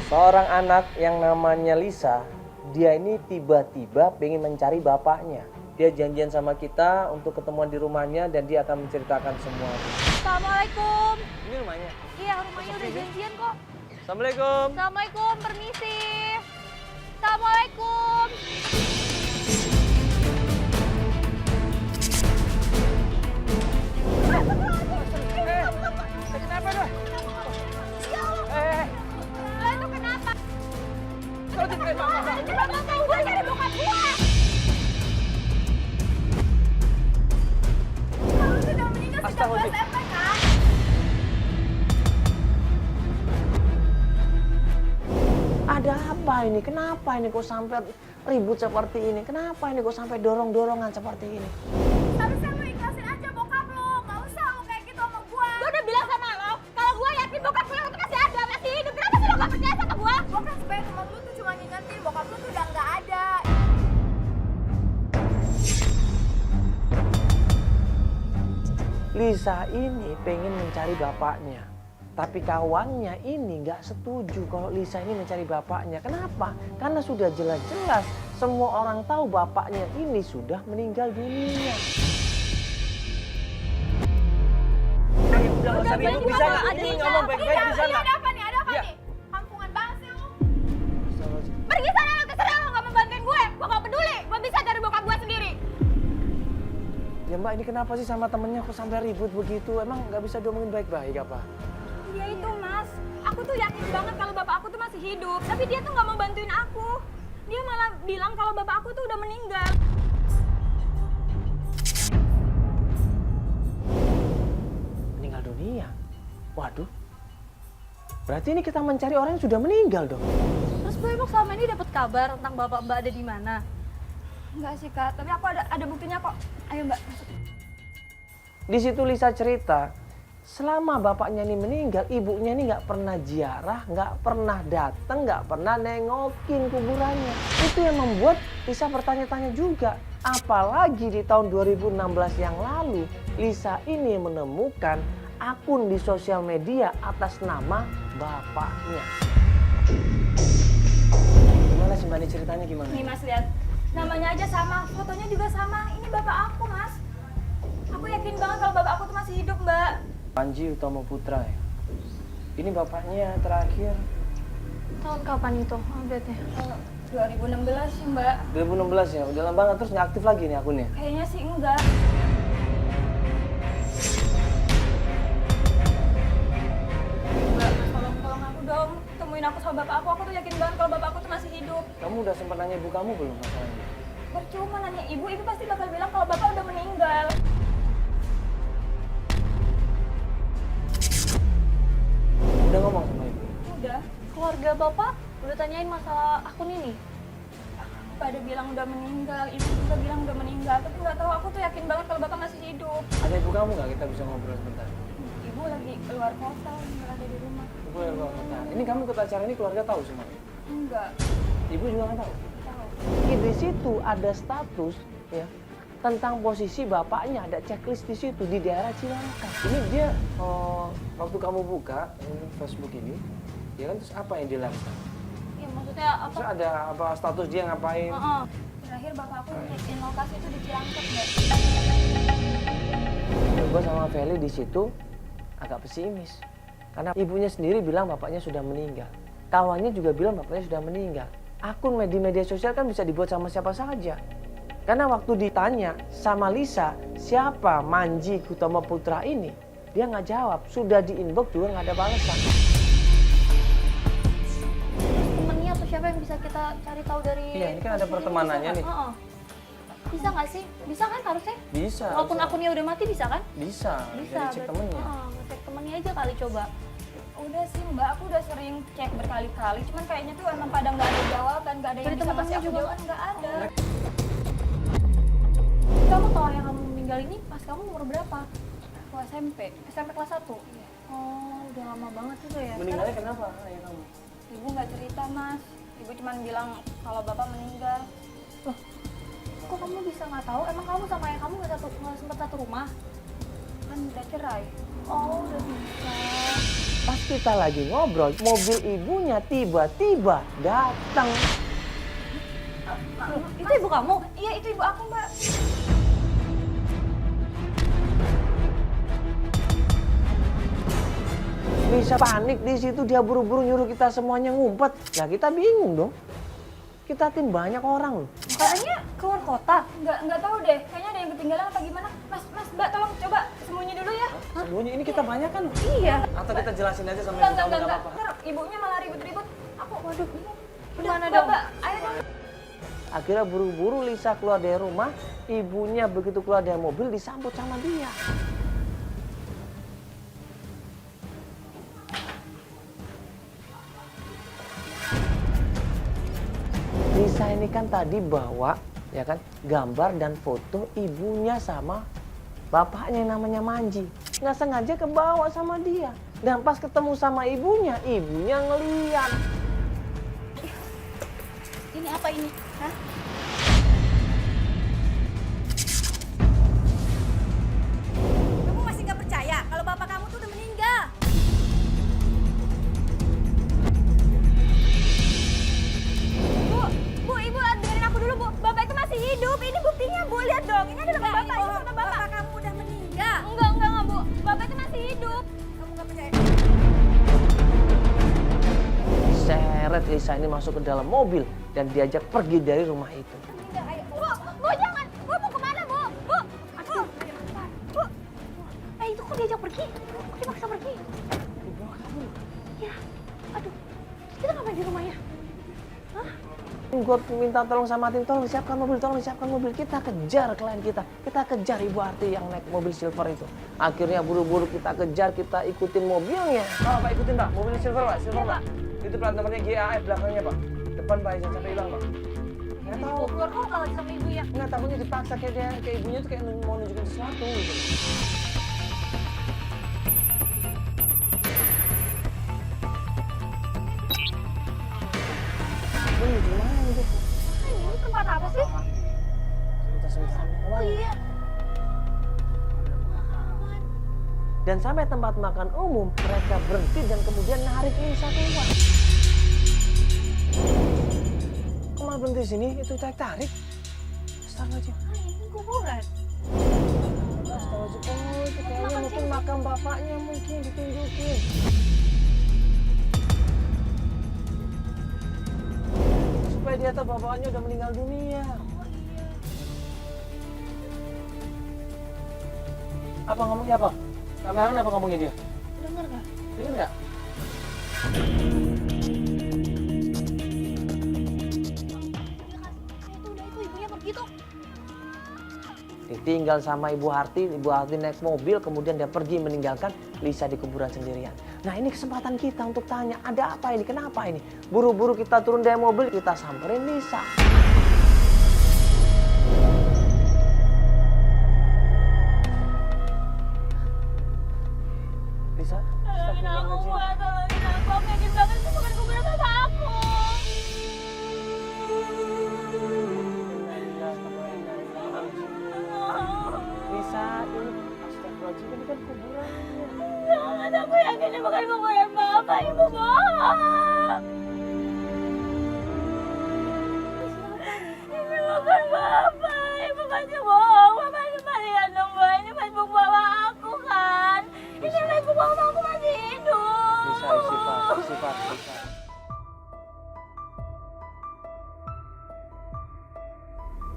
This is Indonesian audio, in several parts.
Seorang anak yang namanya Lisa, dia ini tiba-tiba pengen mencari bapaknya. Dia janjian sama kita untuk ketemuan di rumahnya dan dia akan menceritakan semuanya. Assalamualaikum. Ini rumahnya? Iya, rumahnya udah janjian kok. Assalamualaikum. Assalamualaikum, permisi. Assalamualaikum. Kenapa dah? Ya Allah. Lah itu kenapa? Kau jadi Bapak tahu gue cari bokap gue. Kamu sudah meninggal sejak gue SMP kan? Ada apa ini? Kenapa ini kok sampai ribut seperti ini? Kenapa ini kok sampai dorong-dorongan seperti ini? Harusnya lu ikhlasin aja bokap lu. Gak usah lu kayak gitu sama gue. Gue udah bilang sama lo, kalau gue yakin bokap gue itu masih ada, masih hidup. Kenapa sih lo gak percaya sama gue? Gue kan sebagai temen lu tuh cuma ngingetin bokap lu tuh udah gak ada. Lisa ini pengen mencari bapaknya. Tapi kawannya ini nggak setuju kalau Lisa ini mencari bapaknya. Kenapa? Karena sudah jelas-jelas semua orang tahu bapaknya ini sudah meninggal dunia. Udah nggak usah ribut, bisa nggak? Ini ngomong baik-baik, bisa nggak? Ada apa nih? Ada apa Ya. nih? Kampungan banget sih lu. Pergi sana lu, terserah lu gak mau bantuin gue. Gue gak peduli. Gue bisa cari bokap gue sendiri. Ya Mbak, ini kenapa sih sama temennya kok sampai ribut begitu? Emang nggak bisa diomongin baik-baik apa? Dia itu mas, aku tuh yakin banget kalau bapak aku tuh masih hidup. Tapi dia tuh gak mau bantuin aku. Dia malah bilang kalau bapak aku tuh udah meninggal. Meninggal dunia? Waduh. Berarti ini kita mencari orang yang sudah meninggal dong. Terus gue emang selama ini dapat kabar tentang bapak mbak ada di mana? Enggak sih kak, tapi aku ada buktinya kok. Ayo mbak, masuk. Di situ Lisa cerita, selama bapaknya ini meninggal, ibunya ini nggak pernah ziarah, nggak pernah datang, nggak pernah nengokin kuburannya. Itu yang membuat Lisa bertanya-tanya juga. Apalagi di tahun 2016 yang lalu, Lisa ini menemukan akun di sosial media atas nama bapaknya. Gimana sih Mbak, ini ceritanya gimana? Nih mas lihat, namanya aja sama, fotonya juga sama. Ini bapak aku mas. Aku yakin banget kalau bapak aku tuh masih hidup mbak. Panji Utomo Putra ya. Ini bapaknya terakhir Tahun kapan itu update-nya? 2016 sih mbak. 2016 ya, udah lama banget, terus nggak aktif lagi nih akunnya. Kayaknya sih enggak. Mbak, tolong aku dong. Temuin aku sama bapak aku tuh yakin banget kalau bapak aku tuh masih hidup. Kamu udah sempat nanya ibu kamu belum masalahnya? Percuma nanya ibu pasti bakal bilang kalau bapak udah meninggal. Udah ngomong sama ibu? Udah. Keluarga bapak udah tanyain masalah akun ini? Pada bilang udah meninggal, ibu juga bilang udah meninggal. Tapi nggak tahu, aku tuh yakin banget kalau bapak masih hidup. Ada ibu kamu nggak, kita bisa ngobrol sebentar? Ibu lagi keluar kota, nggak ada di rumah. Ibu yang luar kota. Ini kamu ikut acara ini keluarga tahu semuanya? Enggak. Ibu juga nggak tahu? Tahu. Di situ ada status ya tentang posisi bapaknya, ada checklist di situ di daerah Cilangkap. Ini dia waktu kamu buka Facebook ini, ya kan, terus apa yang dia lakukan? Ya maksudnya apa? Terus ada apa status dia ngapain? Terakhir bapak aku nyekin lokasi itu di Cilangkap mbak. Gue sama Feli di situ agak pesimis karena ibunya sendiri bilang bapaknya sudah meninggal, kawannya juga bilang bapaknya sudah meninggal. Akun di media sosial kan bisa dibuat sama siapa saja. Karena waktu ditanya sama Lisa siapa Manji Utomo Putra ini, dia nggak jawab. Sudah di inbox juga nggak ada balasan. Temennya atau siapa yang bisa kita cari tahu dari? Iya, ini kan ada pertemanannya nih. Bisa nggak sih? Bisa kan harusnya? Bisa. Walaupun bisa. akunnya udah mati bisa kan? Bisa. Bisa. Jadi cek temennya. Cek temennya aja kali coba. Udah sih mbak, aku udah sering cek berkali-kali. Cuman kayaknya tuh emang pada nggak ada jawaban, nggak ada yang bisa ngasih aku jawaban, nggak ada. Kamu tahu ayah kamu meninggal ini pas kamu umur berapa? Waktu SMP kelas 1? Oh, udah lama banget juga ya. Meninggalnya kenapa ayah kamu? Ibu nggak cerita mas. Ibu cuma bilang kalau bapak meninggal. Loh, kok kamu bisa nggak tahu? Emang kamu sama ayah kamu nggak sempat satu rumah? Kan udah cerai. Oh, udah bisa. Pasti kita lagi ngobrol, mobil ibunya tiba-tiba datang. Itu ibu kamu? Iya, itu ibu aku, Mbak. Lisa panik di situ, dia buru-buru nyuruh kita semuanya ngumpet. Nah kita bingung dong. Kita tim banyak orang loh. Katanya keluar kota. Nggak tahu deh. Kayaknya ada yang ketinggalan apa gimana. Mas, Mbak, tolong coba sembunyi dulu ya. Sembunyi ini kita banyak kan? Iya. Atau kita jelasin aja sama ibu Enggak, kamu nggak apa-apa. Ntar ibunya malah ribut-ribut. Aku, waduh. Gimana Mbak, dong? Mbak, ayo dong. Akhirnya buru-buru Lisa keluar dari rumah. Ibunya begitu keluar dari mobil disambut sama dia. Lisa ini kan tadi bawa ya kan gambar dan foto ibunya sama bapaknya yang namanya Manji. Nggak sengaja kebawa sama dia. Dan pas ketemu sama ibunya ngeliat. Ini apa ini? Hah? Kamu masih nggak percaya kalau bapak kamu tuh udah meninggal? Bu, ibu dengerin aku dulu, Bu. Bapak itu masih hidup. Ini buktinya, Bu. Lihat dong. Ini adalah bapak. Ini foto bapak. Bapak kamu udah meninggal. Enggak, Bu. Bapak itu masih hidup. Kamu nggak percaya? Seret Lisa ini masuk ke dalam mobil dan diajak pergi dari rumah itu. Enggak, ayo. Bu, jangan. Bu, mau kemana, Bu? Bu. Aduh. Bu. Itu kok diajak pergi? Kok dipaksa pergi? Ya. Aduh. Kita ngapain di rumahnya? Hah? Gue minta tolong sama tim, tolong siapkan mobil, kita kejar klien kita kejar Ibu Arti yang naik mobil silver itu. Akhirnya buru-buru kita kejar, kita ikutin mobilnya. Pak, ikutin Pak, mobil silver Pak, Pak. Itu plat nomornya GAF belakangnya Pak, depan Pak, jangan sampai hilang Pak. Nggak tahu. Keluar kota lagi sama ibu ya? Nggak, takutnya dipaksa kayak ibunya tuh kayak mau nunjukin sesuatu gitu. Ini gimana itu? Ini tempat apa sih? Sebentar. Oh iya. Dan sampai tempat makan umum, mereka berhenti dan kemudian narik Lisa keluar. Kok malah berhenti di sini? Itu tarik. Astagfirullahaladzim. Ini kuburan. Astagfirullahaladzim. Oh, itu kayaknya mungkin makam bapaknya mungkin ditunjukin. Supaya dia tahu bapaknya udah meninggal dunia. Apa ngomongnya apa? Kameramen apa ngomongnya dia? Dengar nggak? Dengar nggak? Itu ibunya pergi tuh. Ditinggal sama Ibu Harti naik mobil, kemudian dia pergi meninggalkan Lisa di kuburan sendirian. Nah ini kesempatan kita untuk tanya, ada apa ini, kenapa ini? Buru-buru kita turun dari mobil, kita samperin Lisa. Lisa, Tolongin aku, Mbak. Tolongin aku. Aku yakin banget itu bukan kuburan bapak aku. Lisa, ini astagfirullahaladzim, ini kan kuburannya. Jangan, aku yakin ini bukan kuburan bapak. Ibu bohong. Ini bukan bapak. Ibu pasti bohong. Bapak cuma lihat dong, Mbak. Ini Facebook bapak aku kan. Ini Facebook bapak aku masih hidup. Lisa, sifat.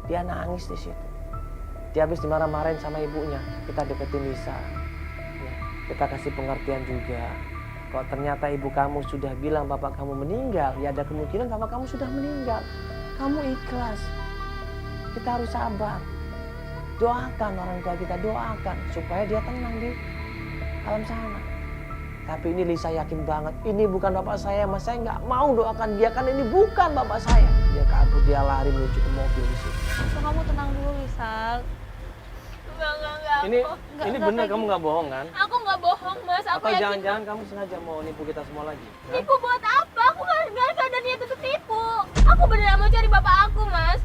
Dia nangis di situ. Dia habis dimarah-marahin sama ibunya. Kita deketin Lisa. Ya, kita kasih pengertian juga. Kalau ternyata ibu kamu sudah bilang bapak kamu meninggal, ya ada kemungkinan bapak kamu sudah meninggal. Kamu ikhlas. Kita harus sabar. Doakan orang tua kita, doakan supaya dia tenang di alam sana. Tapi ini Lisa yakin banget, ini bukan bapak saya, mas saya nggak mau doakan dia kan ini bukan bapak saya. Dia kabur, dia lari menuju ke mobil di situ. Kamu tenang dulu, Lisa. Enggak. Ini bener kamu nggak bohong kan? Aku nggak bohong, Mas. Aku Atau yakin. jangan-jangan kamu sengaja mau nipu kita semua lagi? Hah? Tipu buat apa? Aku nggak ada niat untuk tipu. Aku beneran mau cari bapak aku, Mas.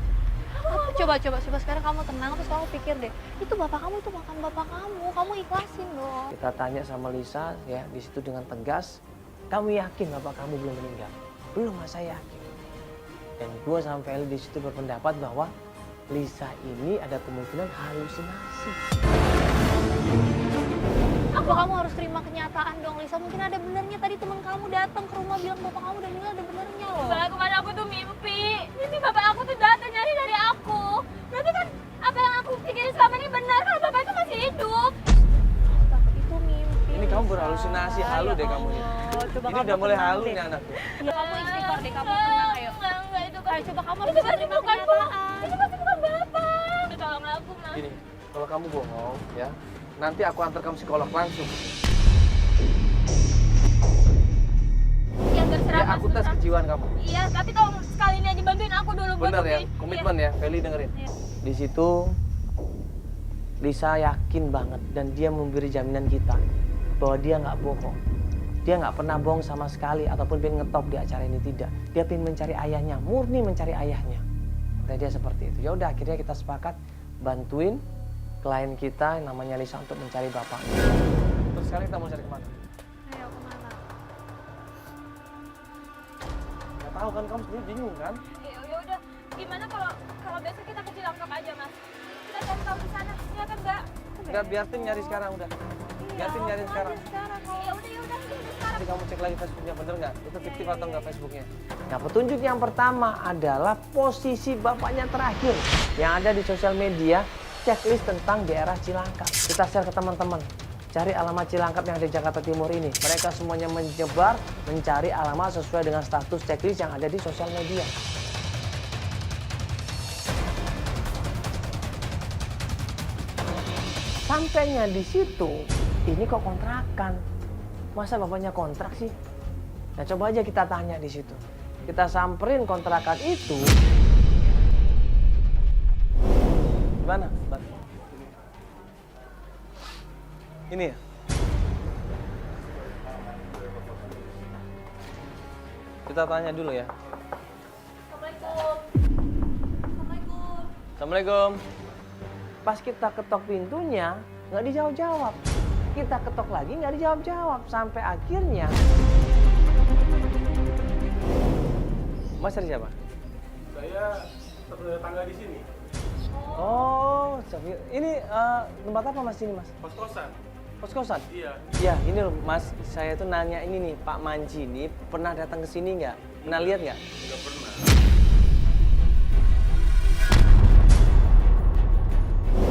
Coba sekarang kamu tenang terus kamu pikir deh. Itu bapak kamu itu bukan bapak kamu. Kamu ikhlasin dong. Kita tanya sama Lisa ya di situ dengan tegas. kamu yakin bapak kamu belum meninggal? Belum, Mas, saya yakin. Dan gue sama Feli di situ berpendapat bahwa Lisa ini ada kemungkinan halusinasi. Apa kamu harus terima kenyataan dong, Lisa? Mungkin ada benernya tadi teman kamu datang ke rumah bilang bapak kamu udah meninggal, ada benernya loh. Bapak kemarin aku tuh mimpi bapak aku tuh datang nyari dari aku. Berarti kan apa yang aku pikirin selama ini benar kalau bapak itu masih hidup. Tapi itu mimpi. Ini kamu Lisa. berhalusinasi, halu Ya deh kamu ini. Allah, coba Ini kamu udah mulai tenang halu deh. nih anakku. Ya, kamu istighfar deh, kamu tenang ayo. Enggak, itu kan. Ayo coba kamu harus Itu bisa pasti terima bukan kenyataan. Itu pasti bukan bapak. Tolong aku, Mas. Gini, kalau kamu bohong ya, nanti aku antar kamu psikolog langsung. Iya, terserah, Ya Mas, aku tes terserah. kejiwaan kamu. Iya, tapi tolong sekali ini aja bantuin aku dulu buat Bener ya, bukti. komitmen ya, Feli dengerin. Iya. Di situ Lisa yakin banget dan dia memberi jaminan kita bahwa dia nggak bohong. Dia nggak pernah bohong sama sekali ataupun pengen ngetop di acara ini, tidak. Dia pengen mencari ayahnya, murni mencari ayahnya. Dan dia seperti itu. Ya udah, akhirnya kita sepakat bantuin klien kita yang namanya Lisa untuk mencari bapaknya. Terus sekarang kita mau cari kemana? Ayo kemana? Nggak tahu kan, kamu sendiri bingung kan? Ya udah, gimana kalau besok kita ke Cilangkap aja, Mas? Kita cari tahu di sana. Iya kan, Mbak? Udah, biar tim nyari sekarang udah. Biar tim nyari sekarang. Ya udah sekarang. Nanti kamu cek lagi Facebooknya, bener nggak? Itu fiktif atau nggak Facebooknya? Nah, petunjuk yang pertama adalah posisi bapaknya terakhir yang ada di sosial media, checklist tentang daerah Cilangkap. Kita share ke teman-teman. Cari alamat Cilangkap yang ada di Jakarta Timur ini. Mereka semuanya menyebar mencari alamat sesuai dengan status checklist yang ada di sosial media. Sampainya di situ, ini kok kontrakan? Masa bapaknya kontrak sih? Nah, coba aja kita tanya di situ. Kita samperin kontrakan itu. Gimana? Ini ya? Kita tanya dulu ya. Assalamualaikum. Assalamualaikum. Assalamualaikum. Pas kita ketok pintunya, nggak dijawab-jawab. Kita ketok lagi, nggak dijawab-jawab. Sampai akhirnya... Mas dari siapa? Saya satu tetangga di sini, Oh, ini tempat apa Mas ini Mas? kos-kosan. Kos-kosan? Iya, Ya, ini loh Mas, saya tuh nanya ini nih, Pak Manji ini pernah datang ke sini nggak? Pernah lihat nggak? nggak pernah.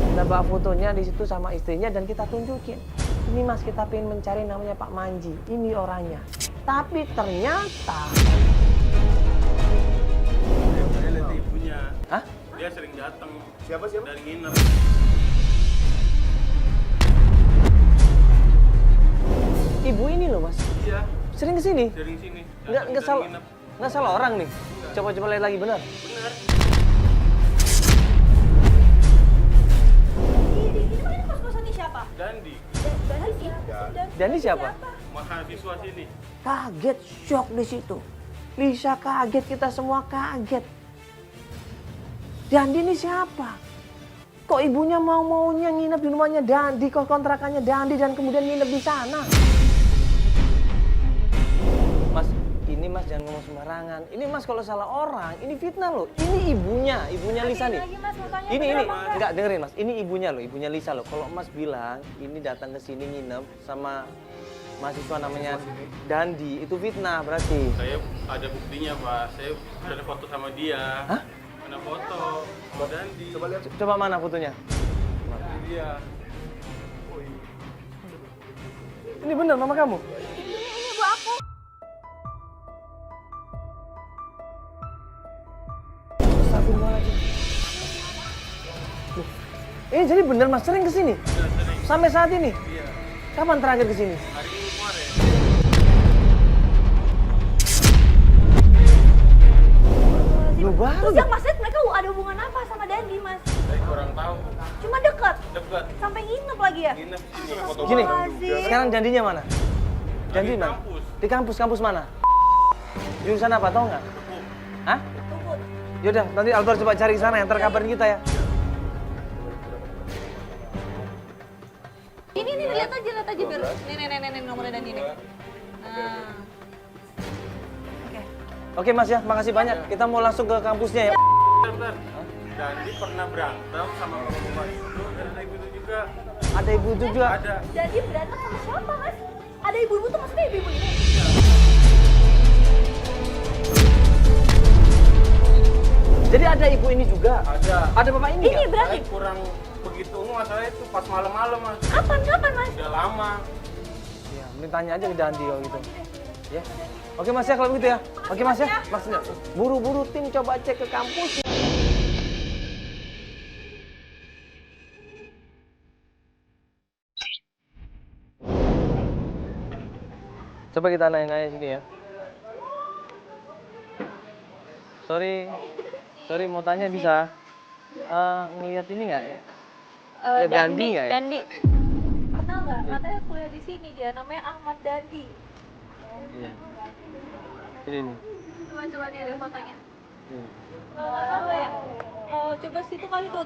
Kita bawa fotonya di situ sama istrinya dan kita tunjukin. Ini Mas, kita pengen mencari namanya Pak Manji. Ini orangnya. Tapi ternyata... Saya lihat ibunya, Hah? dia sering datang. Siapa? Dari nginep. Ibu ini loh Mas, Iya, sering kesini. sering sini. Nggak Datang salah, dari nginep. nggak salah orang nih. Coba-coba lihat lagi, benar. Benar. Ini mana kos-kosannya siapa? Dandi, Dan ini siapa? mahasiswa sini. Kaget, shock di situ. Lisa kaget, kita semua kaget. Dandi ini siapa? Kok ibunya mau-maunya nginep di rumahnya Dandi, kok kontrakannya Dandi dan kemudian nginep di sana? Mas, ini Mas jangan ngomong sembarangan. Ini Mas kalau salah orang, ini fitnah loh. Ini ibunya Lisa nih. Lagi, Mas, mukanya Ini, bener apa enggak? enggak dengerin Mas. Ini ibunya loh, ibunya Lisa loh. Kalau Mas bilang ini datang ke sini nginep sama mahasiswa namanya Dandi, itu fitnah berarti. Saya ada buktinya, Pak. Saya ada foto sama dia. Hah? Ada foto sama Dandi. Coba lihat. Coba mana fotonya? Ini dia. Ini benar mama kamu? Ini ibu aku. Astagfirullahaladzim. Loh, ini jadi benar Mas sering kesini? Sudah sering. Sampai saat ini? Iya. Kapan terakhir kesini? Hari ini kemarin. Loh baru. Terus yang maksud mereka ada hubungan apa sama Dandi, Mas? Saya kurang tahu. Cuma deket, Dekat. sampai nginep lagi ya? Nginep sini. Foto Gini, Astagfirullahaladzim. sekarang Dandinya mana? Dandi Di mana? kampus. Di kampus mana? Jurusan apa, tau nggak? Hah? Tunggu. Yaudah, nanti Albar coba cari sana, yang terkabarin kita ya. Ini lihat aja biar. Nih nomornya Dandi nih. Nah, Oke Mas ya, makasih banyak. Kita mau langsung ke kampusnya ya. Bentar. Dandi pernah berantem sama bapak itu dan ada ibu itu juga. Ada ibu itu juga. Ada. Jadi berantem sama siapa, Mas? Ada ibu-ibu tuh maksudnya ibu-ibu ini? Jadi ada ibu ini juga. Ada. Ada bapak ini Ini nggak? berarti Saya kurang begitu masalahnya itu pas malam-malam mas. kapan, Mas? Udah lama. Ya, mending tanya aja ke Dandi kalau gitu. Ya. Oke Mas ya kalau begitu ya. Oke Mas ya. Mas buru-buru tim coba cek ke kampus. Coba kita nanya-nanya sini ya. Sorry mau tanya bisa ngeliat ini nggak ya? Dandi nggak ya? Dandi. Kenal nggak? Katanya kuliah di sini dia, namanya Ahmad Dandi. Iya. Ini nih. Coba nih ada fotonya. Ini. Apa ya? Oh, coba situ kali tuh.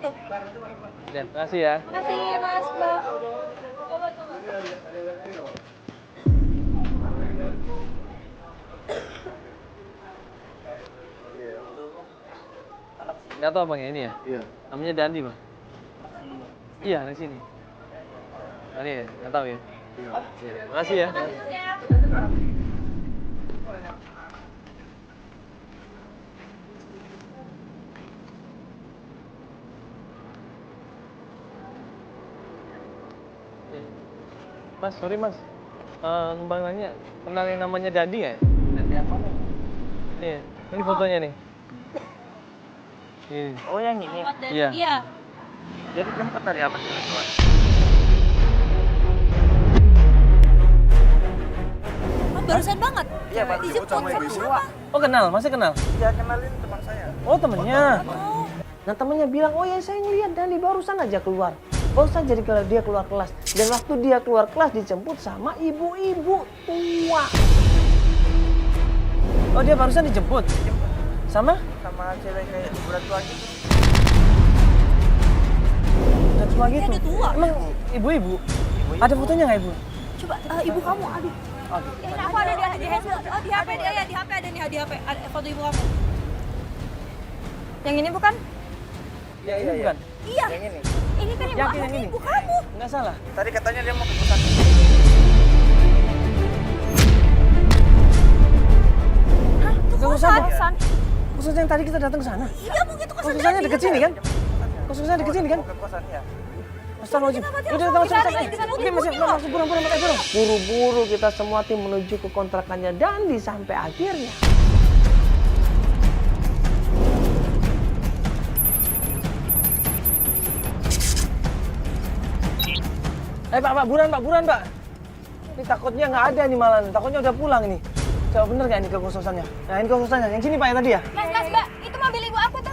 Dan makasih ya. Makasih Mas, Mbak. Coba. Nggak tahu bang ya ini ya? Iya. Namanya Dandi bang? Iya di sini. Ini ya? Nggak tahu ya? Iya. Makasih ya. Mas, sorry mas. Bang nanya, kenal yang namanya Dandi nggak ya? Dandi apa? Ini fotonya nih. Ini. Oh yang ini. Ahmad Dandi. Iya. Iya. Jadi kamu dari apa sih? Barusan banget. Iya, Pak. Dijemput sama siapa? Oh kenal, masih kenal? Ya kenalin teman saya. Oh temennya. Nah temennya bilang, oh ya saya ngeliat Dandi barusan aja keluar. Barusan jadi kalau dia keluar kelas. Dan waktu dia keluar kelas dijemput sama ibu-ibu tua. Oh dia barusan dijemput? Sama? Sama cewek kayak berat tua gitu. Udah tua gitu? Dia udah tua. Emang ibu-ibu? Ada fotonya nggak ibu? Coba ibu kamu, aduh. Oke. Ini aku ada di handphone. Oh, di HP dia ya, di HP ada nih, di HP ada foto ibu kamu. Yang ini bukan? Ya ini bukan? Iya. Yang ini. Ini kan ibu Yakin aku, yang ini? ibu kamu. Nggak salah? Tadi katanya dia mau ke kosan. Hah? Tuh Nggak usah, Bu. kosan. Khusus yang tadi kita datang ke sana? Iya, mungkin itu kosan Khususnya Dandi. deket sini kan? Khususnya deket sini kan? Mau ke kosan ya. Astagfirullahaladzim. Kenapa dia Udah langsung datang dicari? sana. Di sana Oke, masih langsung burung. Buru-buru kita semua tim menuju ke kontrakannya Dandi sampai akhirnya. Pak, buruan, Pak. Ini takutnya nggak ada nih malah. Takutnya udah pulang ini. Coba bener nggak ini ke kosannya? Nah, ini ke kosannya. Yang sini Pak ya tadi ya? Mas, Mbak, itu mobil ibu aku tuh.